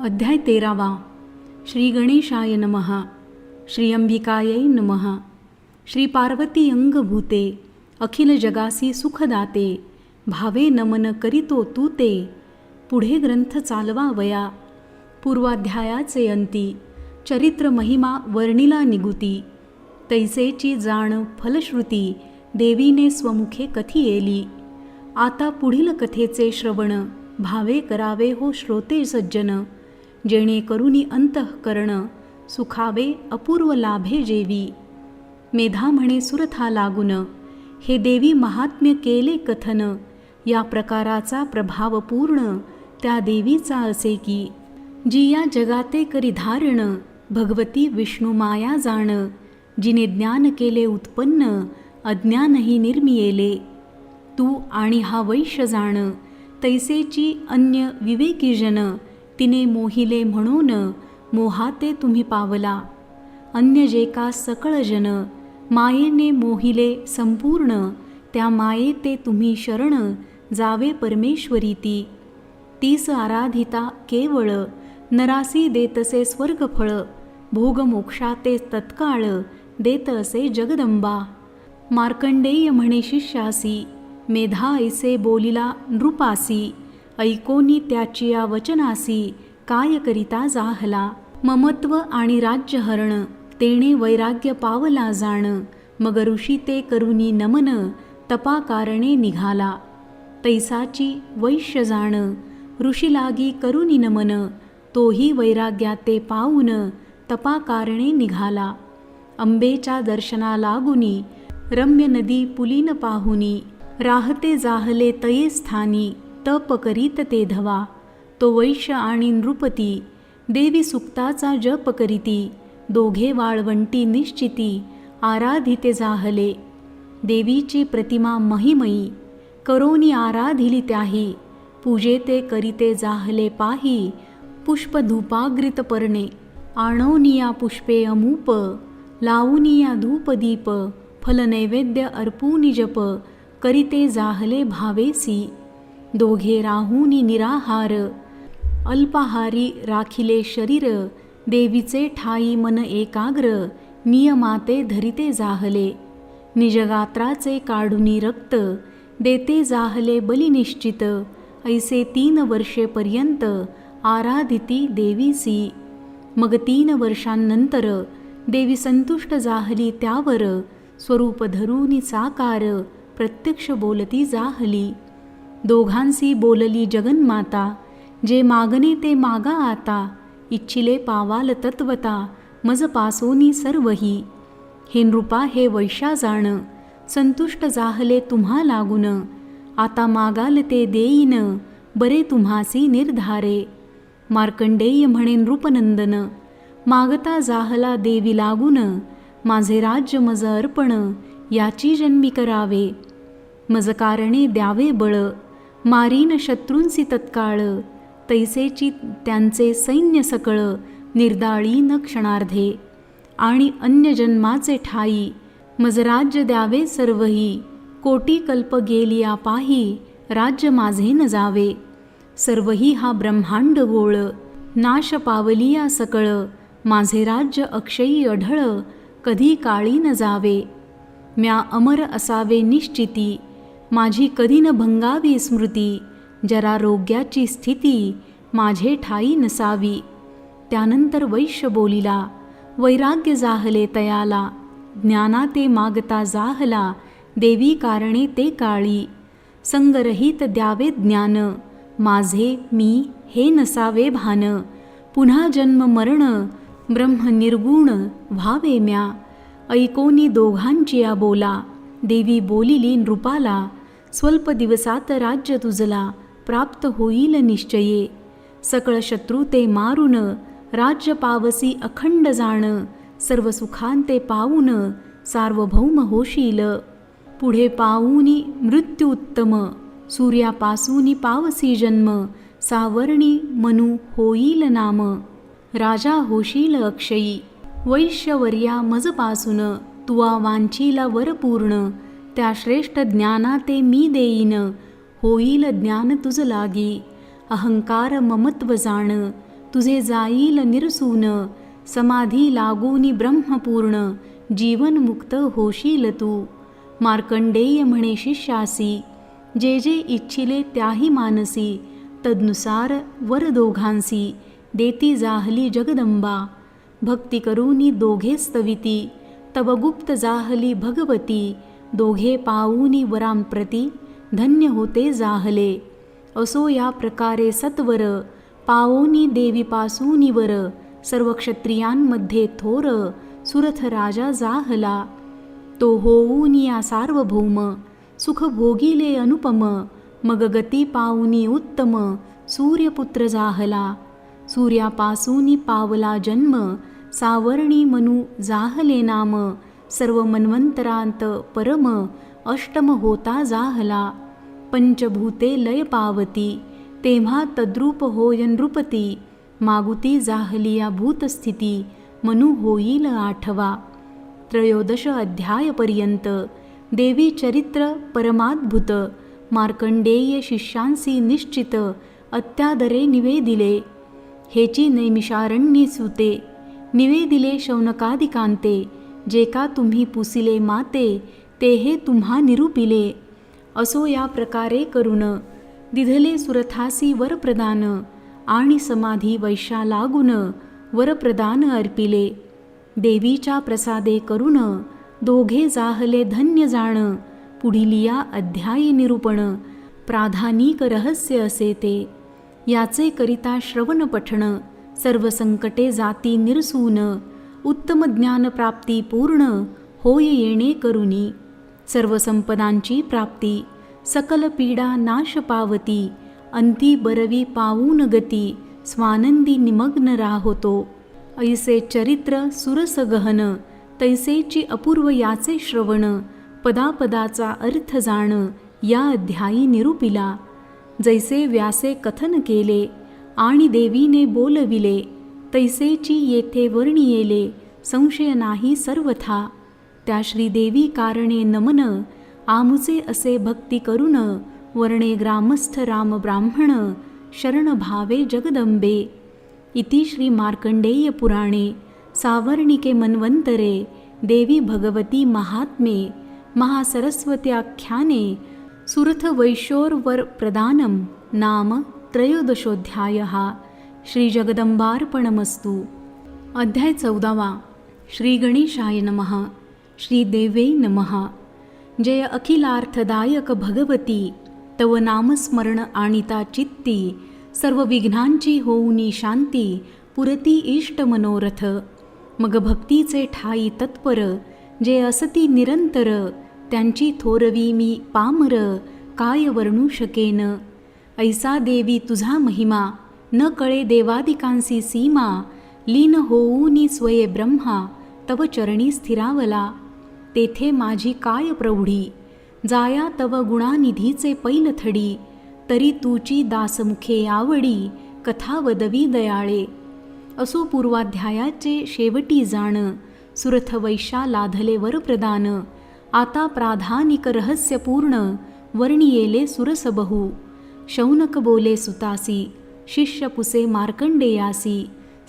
अध्याय 13. श्री गणेशाय नमः. श्री अंबिकायै नमः. श्री पार्वती अंगभूते अखिल जगासी सुखदाते. भावे नमन करीतो तू ते. पुढे ग्रंथ चालवा वया. पूर्वाध्यायाचे अंती चरित्र महिमा वर्णिला निगुती. तैसेची जाण फलश्रुती देवीने स्वमुखे कथी येली. आता पुढील कथेचे श्रवण भावे करावे हो श्रोते सज्जन. जेणे करुनी अंतःकरण सुखावे अपूर्व लाभे जेवी. मेधा म्हणे सुरथा लागून हे देवी महात्म्य केले कथन. या प्रकाराचा प्रभाव पूर्ण त्या देवीचा असे की जी या जगाते करी धारण भगवती विष्णू माया जाण. जिने ज्ञान केले उत्पन्न अज्ञानही निर्मियेले. तू आणि हा वैश्य जाण तैसेची अन्य विवेकी जन. तिने मोहिले म्हणून मोहाते तुम्ही पावला. अन्य जे का सकळ जन मायेने मोहिले संपूर्ण. त्या मायेते तुम्ही शरण जावे परमेश्वरी ती. तीस आराधिता केवळ नरासी देतसे स्वर्गफळ. भोगमोक्षाते तत्काळ देत असे जगदंबा. मार्कंडेय म्हणे शिष्यासी मेधा ऐसे बोलिला नृपासी. ऐकोनी त्याची या वचनासी काय करिता जाहला. ममत्व आणि राज्यहरण तेणे वैराग्य पावला जाण. मग ऋषी ते करुनी नमन तपा कारणे निघाला. तैसाची वैश्य जाण ऋषी लागी करुनी नमन. तोही वैराग्याते पाऊन तपा कारणे निघाला. अंबेच्या दर्शना लागुनी रम्य नदी पुलीन पाहुनी. राहते जाहले तये स्थानी तप करीत ते धवा. तो वैश्य आणि नृपती देवी सुक्ताचा जप करीती. दोघे वाळवंटी निश्चिती आराधिते जाहले. देवीची प्रतिमा महिमयी करोनी आराधिली त्याही. पूजेते करीते जाहले पाही. पुष्पधूपाग्रित पर्णे आणोनिया पुष्पे अमूप. लावूनिया धूपदीप फलनैवेद्य अर्पूनी जप. करीते जाहले भावेसी. दोघे राहुनी निराहार अल्पाहारी राखिले शरीर. देवीचे ठाई मन एकाग्र नियमाते धरिते जाहले. निजगात्राचे काढुनी रक्त देते जाहले बलिनिश्चित. ऐसे 3 वर्षेपर्यंत आराधिती देवीसी. मग 3 वर्षांनंतर देवी संतुष्ट जाहली त्यावर. स्वरूप धरुनी साकार प्रत्यक्ष बोलती जाहली. दोघांसी बोलली जगन्माता जे मागणे ते मागा आता. इच्छिले पावाल तत्वता मज पासोनी सर्वही. हे नृपा हे वैश्या जाण संतुष्ट जाहले तुम्हा लागून. आता मागाल ते देईन बरे तुम्हासी निर्धारे. मार्कंडेय म्हणे नृपनंदन मागता जाहला देवी लागून. माझे राज्य मज अर्पण याची जन्मी करावे. मज कारणे द्यावे बळ मारीन शत्रूंसी तत्काळ. तैसेची त्यांचे सैन्य सकळ निर्दाळीन क्षणार्धे. आणि अन्य जन्माचे ठाई मज राज्य द्यावे सर्वही. कोटी कल्प गेलिया पाही राज्य माझे न जावे. सर्वही हा ब्रह्मांड गोळ नाश पावलिया सकळ. माझे राज्य अक्षयी अढळ कधी काळी न जावे. म्या अमर असावे निश्चिती माझी कधी न भंगावी स्मृती. जरा रोग्याची स्थिती माझे ठाई नसावी. त्यानंतर वैश्य बोलिला वैराग्य जाहले तयाला. ज्ञानाते मागता जाहला देवी कारणे ते काळी. संगरहित द्यावे ज्ञान माझे मी हे नसावे भान. पुन्हा जन्म मरण ब्रह्म निर्गुण व्हावे म्या. ऐकोनी दोघांची या बोला देवी बोलिली नृपाला. स्वल्प दिवसात राज्य तुझला प्राप्त होईल निश्चये. सकळ शत्रू ते मारून राज्य पावसी अखंड जाण. सर्व सुखांते पावून सार्वभौम होशील. पुढे पाऊनी मृत्यू उत्तम सूर्यापासूनी पावसी जन्म. सावर्णी मनु होईल नाम राजा होशील अक्षयी. वैश्यवर्या मजपासून तुवा वांछीला वरपूर्ण. त्या श्रेष्ठ ज्ञानाते मी देईन होईल ज्ञान तुझ लागी. अहंकार ममत्व जाण तुझे जाईल निरसून, समाधी लागूनी ब्रह्मपूर्ण, जीवन मुक्त होशील तू. मार्कंडेय म्हणे शिष्यासी, जे जे इच्छिले त्याही मानसी, तदनुसार वर दोघांसी, देती जाहली जगदंबा. भक्ती करूनी दोघे स्तविती, तव गुप्त जाहली भगवती. दोघे पाऊनी वरांप्रती, धन्य होते जाहले. असो या प्रकारे सत्वर, पाओनी देवीपासूनी वर. सर्व क्षत्रियांमध्ये थोर, सुरथ राजा जाहला. तो होऊनी या सार्वभौम, सुख भोगिले अनुपम. मग गती पाऊनी उत्तम, सूर्यपुत्र जाहला. सूर्यापासूनी पावला जन्म, सावर्णी मनु जाहले नाम. सर्व मन्वंतरांत परम, अष्टम होता जाहला. पंचभूते लय पावती, तेव्हा तद्रूप होय नृपती. मागुती जाहलिया भूतस्थिती, मनु होईल आठवा. 13 अध्यायपर्यंत देवी चरित्र परमाद्भुत. मार्कंडेय शिष्यांसी निश्चित, अत्यादरे निवेदिले. हेची नैमिषारण्ये सुते, निवेदिले शौनकादिकांते. जे का तुम्ही पुसिले माते, ते हे तुम्हा निरूपिले. असो या प्रकारे करून, दिधले सुरथासी वरप्रदान. आणि समाधी वैशा लागून, वरप्रदान अर्पिले. देवीच्या प्रसादे करून, दोघे जाहले धन्य जाण. पुढिलिया अध्यायी निरूपण, प्राधानिक रहस्य असे ते. याचे करिता श्रवण पठण, सर्व संकटे जाती निरसून. उत्तम ज्ञान प्राप्ती पूर्ण, होय येणे करुनी. सर्व संपदांची प्राप्ती, सकल पीडा नाश पावती. अंती बरवी पावून गती, स्वानंदी निमग्न राहोतो. ऐसे चरित्र सुरस गहन, तैसेची अपूर्व याचे श्रवण. पदापदाचा अर्थ जाण, या अध्यायी निरूपिला. जैसे व्यासे कथन केले, आणि देवीने बोलविले. तैसेची येथे वर्णियेले, संशय नाही सर्वथा. त्या श्रीदेवी कारणे नमन, आमुचे असे भक्ती करून. वर्णे ग्रामस्थ राम ब्राह्मण, शरण भावे जगदंबे. इति श्री मार्कंडेय पुराणे सावर्णिके मन्वंतरे देवी भगवती महात्मे महासरस्वत्याख्याने सुरथ वैशोरवर प्रदानम नाम 13 श्री जगदंबार्पणमस्तु. अध्याय 14. श्री गणेशाय नमः. श्री देवे नमः. जय अखिलार्थदायक भगवती, तव नामस्मरण आणिता चित्ती. सर्व विघ्नांची होऊनी शांती, पुरती इष्ट मनोरथ. मग भक्तीचे ठाई तत्पर, जे असती निरंतर. त्यांची थोरवी मी पामर, काय वर्णू शकेन. ऐसा देवी तुझा महिमा, न कळे देवादिकांसी सीमा. लीन होऊनी स्वये ब्रह्मा, तव चरणी स्थिरावला. तेथे माझी काय प्रौढी, जाया तव गुणानिधीचे पैलथडी. तरी तुची दासमुखे आवडी, कथा वदवी दयाळे. असो पूर्वाध्यायाचे शेवटी जाण, सुरथ वैशा लाधले वरप्रदान. आता प्राधानिक रहस्यपूर्ण, वर्णियेले सुरसबहू. शौनक बोले सुतासी, शिष्य पुसे मार्कंडेयासी.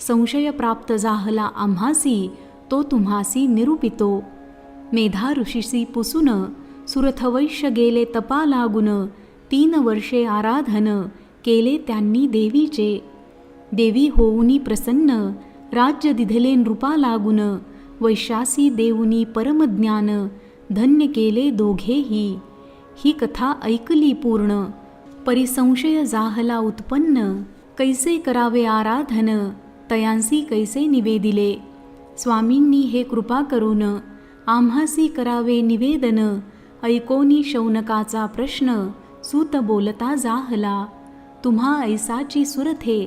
संशय प्राप्त जाहला आम्हासी, तो तुम्हासी निरूपितो. मेधा ऋषीसी पुसून, सुरथवैश्य गेले तपा लागून. 3 वर्षे आराधन, केले त्यांनी देवीचे. देवी होऊनी प्रसन्न, राज्य दिधले नृपा लागून. वैशासी देऊनी परमज्ञान, धन्य केले दोघेही. ही कथा ऐकली पूर्ण, परिसंशय जाहला उत्पन्न. कैसे करावे आराधन, तयांसी कैसे निवेदिले. स्वामींनी हे कृपा करून, आम्हासी करावे निवेदन. ऐकोनी शौनकाचा प्रश्न, सूत बोलता जाहला. तुम्हा ऐसाची सुरथे,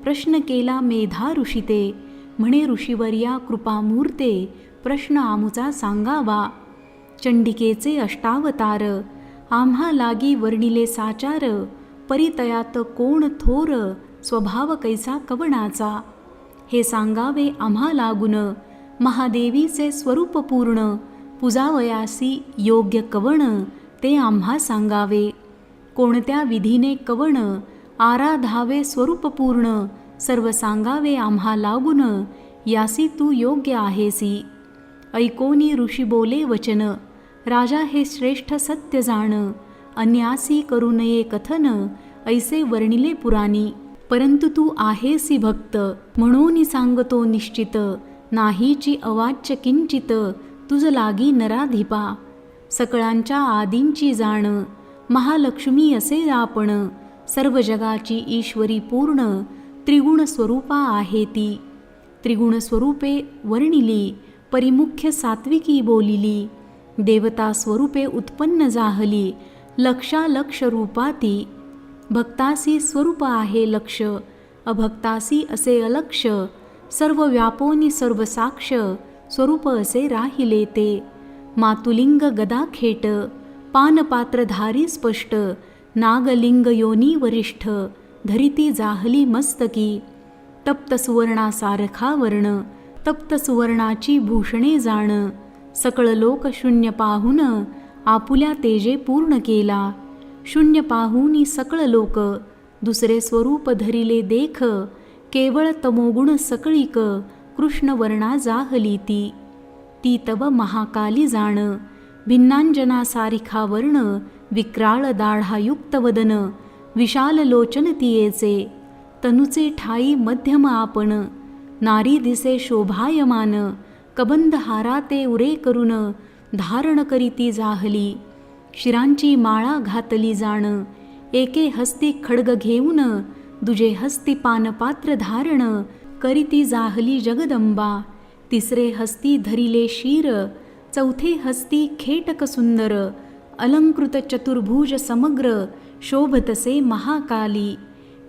प्रश्न केला मेधा ऋषीते. म्हणे ऋषीवर्या कृपामूर्ते, प्रश्न आमुचा सांगावा. चंडिकेचे अष्टावतार, आम्हा लागी वर्णिले साचार. परितयात कोण थोर, स्वभाव कैसा कवणाचा. हे सांगावे आम्हा लागून, महादेवीचे स्वरूप पूर्ण. पूजावयासी योग्य कवण, ते आम्हा सांगावे. कोणत्या विधीने कवण, आराधावे स्वरूप पूर्ण. सर्व सांगावे आम्हा लागून, यासी तू योग्य आहेसी. ऐकोनी ऋषी बोले वचन, राजा हे श्रेष्ठ सत्य जाण. अन्यासी करू नये कथन, ऐसे वर्णिले पुराणी. परंतु तू आहेसी भक्त, म्हणून सांगतो निश्चित. नाहीची अवाच्य किंचित, तुझ लागी नराधिपा. सकळांच्या आदींची जाण, महालक्ष्मी असे आपण. सर्व जगाची ईश्वरी पूर्ण, त्रिगुण स्वरूपा आहे ती. त्रिगुण स्वरूपे वर्णिली, परिमुख्य सात्विकी बोलिली. देवता स्वरूपे उत्पन्न जाहली, लक्षालक्ष रूपा ती. भक्तासी स्वरूप आहे लक्ष, अभक्तासी असे अलक्ष. सर्व व्यापोनी सर्व साक्ष, स्वरूप असे राहिले ते. मातुलिंग गदा खेट, पानपात्रधारी स्पष्ट. नागलिंग योनी वरिष्ठ, धरिती जाहली मस्तकी. तप्त सुवर्णासारखा वर्ण, तप्त सुवर्णाची भूषणे जाण. सकळ लोक शून्य पाहून, आपुल्या तेजे पूर्ण केला. शून्य पाहूनी सकळ लोक, दुसरे स्वरूप धरिले देख. केवळ तमोगुण सकळीक, कृष्णवर्णा जाहली ती. ती तव महाकाली जाण, भिन्नांजनासारिखा वर्ण. विक्राळ दाढायुक्त वदन, विशाल लोचन तियेचे. तनुचे ठाई मध्यम आपण, नारी दिसे शोभायमान. कबंध हाराते उरे करून, धारण करीती जाहली. शिरांची माळा घातली जाण, एके हस्ती खड्ग घेऊन. दुजे हस्ती पानपात्र धारण, करीती जाहली जगदंबा. तिसरे हस्ती धरिले शीर, चौथे हस्ती खेटक सुंदर. अलंकृत चतुर्भुज समग्र, शोभतसे महाकाली.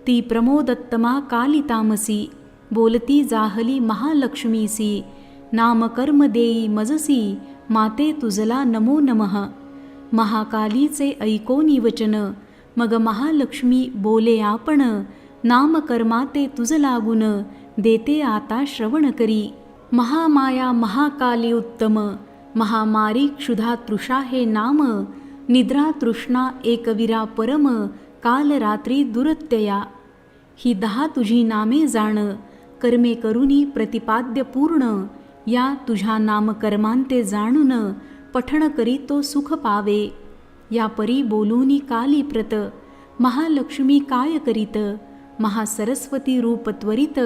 ती प्रमोदत्तमा काली तामसी, बोलती जाहली महालक्ष्मीसी. नाम कर्म देई मजसी, माते तुझला नमो नमः. महाकालीचे ऐकोनी वचन, मग महालक्ष्मी बोले आपण. नाम कर्माते तुझ लागून, देते आता श्रवण करी. महामाया महाकाली उत्तम, महामारी क्षुधा तृषा हे नाम. निद्रा तृष्णा एकविरा परम, काल रात्री दुरत्यया. ही 10 तुझी नामे जाण, कर्मे करुनी प्रतिपाद्य पूर्ण. या तुझ्या नामकर्मांते जाणून, पठण करीतो सुख पावे. या परी बोलूनी काली प्रत, महालक्ष्मी काय करीत. महासरस्वती रूप त्वरित,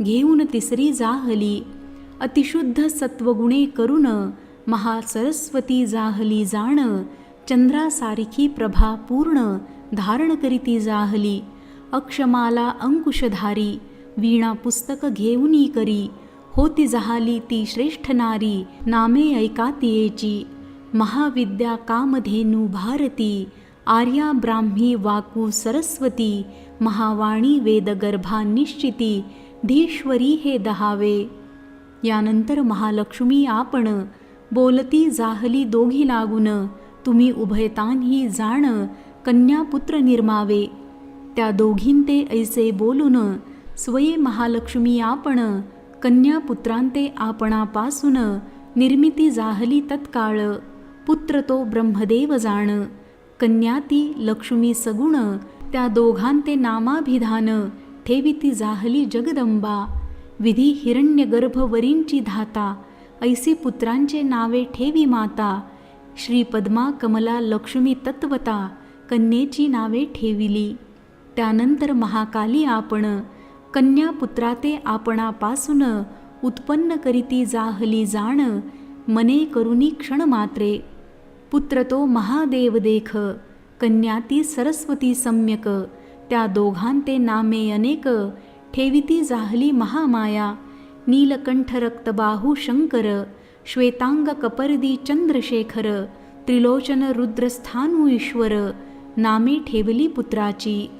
घेऊन तिसरी जाहली. अतिशुद्ध सत्वगुणे करून, महासरस्वती जाहली जाण. चंद्रासारिखी प्रभा पूर्ण, धारण करीती जाहली. अक्षमाला अंकुशधारी, वीणा पुस्तक घेऊनी करी. होती जाहली ती श्रेष्ठ नारी, नामे ऐका तियेची. महाविद्या कामधेनू भारती, आर्या ब्राह्मी वाकू सरस्वती. महावाणी वेदगर्भा निश्चिती, धीश्वरी हे 10वे. यानंतर महालक्ष्मी आपण, बोलती जाहली दोघी लागून. तुम्ही उभयतांही जाण, कन्यापुत्र निर्मावे. त्या दोघींते ऐसे बोलून, स्वये महालक्ष्मी आपण. कन्यापुत्रांते आपणापासून, निर्मिती जाहली तत्काळ. पुत्र तो ब्रह्मदेव जाण, कन्या ती लक्ष्मी सगुण. त्या दोघांते नामाभिधान, ठेविती जाहली जगदंबा. विधी हिरण्यगर्भवरींची धाता, ऐसी पुत्रांचे नावे ठेवी माता. श्री पद्मा कमला लक्ष्मी तत्वता, कन्येची नावे ठेविली. त्यानंतर महाकाली आपण, कन्यापुत्राते आपणापासून. उत्पन्न करीती जाहली जाण, मने करुनी क्षणमात्रे. पुत्र तो महादेव देख, कन्या ती सरस्वती सम्यक. त्या दोघांते नामे अनेक, ठेविती जाहली महामाया. नीलकंठ रक्तबाहू शंकर, श्वेतांग कपर्दी चंद्रशेखर. त्रिलोचन रुद्रस्थानू ईश्वर, नामे ठेवली पुत्राची.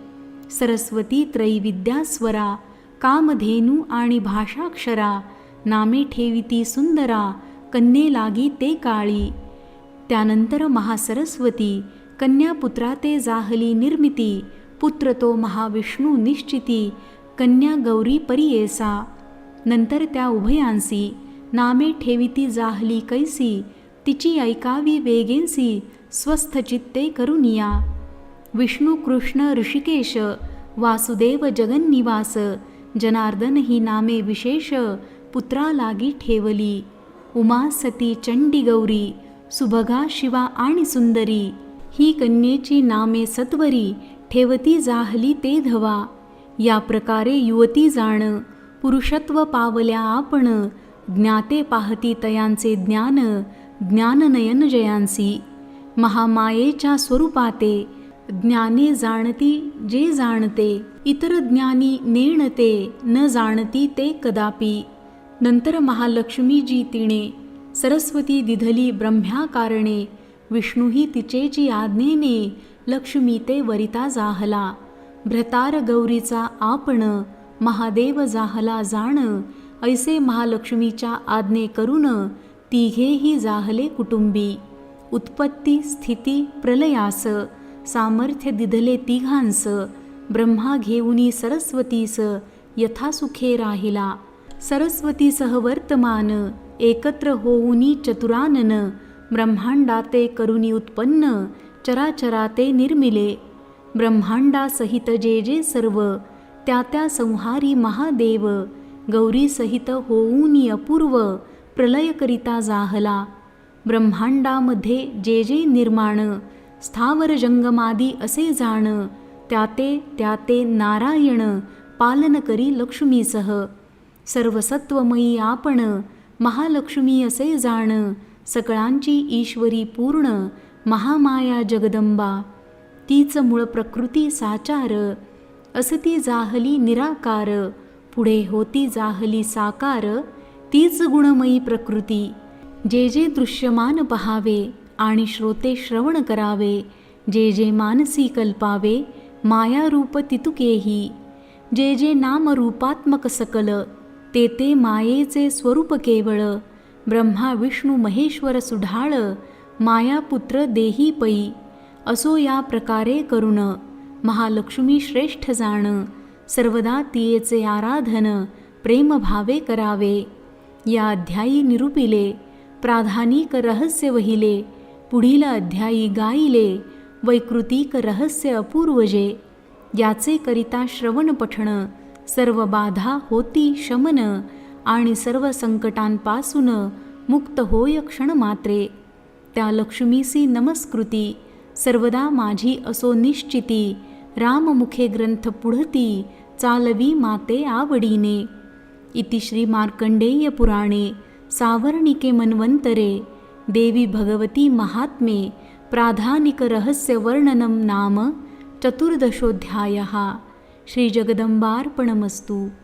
सरस्वती त्रैविद्यास्वरा, कामधेनू आणि भाषाक्षरा. नामे ठेविती सुंदरा, कन्ये लागी ते काळी. त्यानंतर महासरस्वती, कन्यापुत्राते जाहली निर्मिती. पुत्र तो महाविष्णू निश्चिती, कन्या गौरी परियेसा. नंतर त्या उभयांसी, नामे ठेविती जाहली कैसी. तिची ऐकावी वेगेंसी, स्वस्थ चित्ते करुनिया. विष्णू कृष्ण ऋषिकेश, वासुदेव जगन्निवास. जनार्दन ही नामे विशेष पुत्रा लागी ठेवली. उमा सती चंडी गौरी सुभगा शिवा आणि सुंदरी. ही कन्येची नामे सत्वरी ठेवती जाहली ते धवा. या प्रकारे युवती जाण पुरुषत्व पावल्या आपण. ज्ञाते पाहती तयांचे ज्ञान ज्ञाननयन जयांसी. महामायेच्या स्वरूपाते ज्ञाने जाणती जे जाणते. इतर ज्ञानी नेणते न जाणती ते कदापि. नंतर महालक्ष्मीजी तिने सरस्वती दिधली ब्रह्म्याकारणे. विष्णूही तिचेची आज्ञेने लक्ष्मी ते वरिता जाहला. भ्रतार गौरीचा आपण महादेव जाहला जाण. ऐसे महालक्ष्मीच्या आज्ञे करून तिघेही जाहले कुटुंबी. उत्पत्ती स्थिती प्रलयास सामर्थ्य दिधले तिघांस. ब्रह्मा घेऊनी सरस्वतीस यथासुखे राहिला. सरस्वतीसह वर्तमान एकत्र होऊनी चतुरानन. ब्रह्मांडाते करुनी उत्पन्न चराचराते निर्मिले. ब्रह्मांडासहित जे जे सर्व त्या त्या संहारी महादेव. गौरी सहित होऊनी अपूर्व प्रलय करिता जाहला. ब्रह्मांडामध्ये जे जे निर्माण स्थावर जंगमादी असे जाण. त्याते त्याते नारायण पालन करी लक्ष्मीसह. सर्वसत्वमयी आपण महालक्ष्मी असे जाण. सकळांची ईश्वरी पूर्ण महामाया जगदंबा. तीच मूळ प्रकृती साचार. असती जाहली निराकार. पुढे होती जाहली साकार. तीच गुणमयी प्रकृती. जे जे दृश्यमान पहावे आणि श्रोते श्रवण करावे. जे जे मानसी कल्पावे मायारूप तितुकेही. जे जे नामरूपात्मक सकल ते ते मायेचे स्वरूप केवळ. ब्रह्मा विष्णू महेश्वर सुढाळ मायापुत्र देही पै. असो या प्रकारे करुण महालक्ष्मी श्रेष्ठ जाण. सर्वदा तियेचे आराधन प्रेमभावे करावे. या अध्यायी निरूपिले प्राधानिक रहस्य वहिले. पुढील अध्यायी गायिले वैकृतिक रहस्य अपूर्वजे. याचे करिता श्रवण पठण सर्व बाधा होती शमन. आणि सर्व संकटांपासून मुक्त होय क्षण मात्रे. त्या लक्ष्मीसी नमस्कृती सर्वदा माझी असो निश्चिती. राममुखे ग्रंथ पुढती चालवी माते आवडीने. इति श्री मार्कंडेय पुराणे सावर्णिके मन्वंतरे देवी भगवती महात्मे प्राधानिक रहस्य वर्णनम नाम चतुर्दशोऽध्यायः. श्री जगदंबार्पणमस्तु.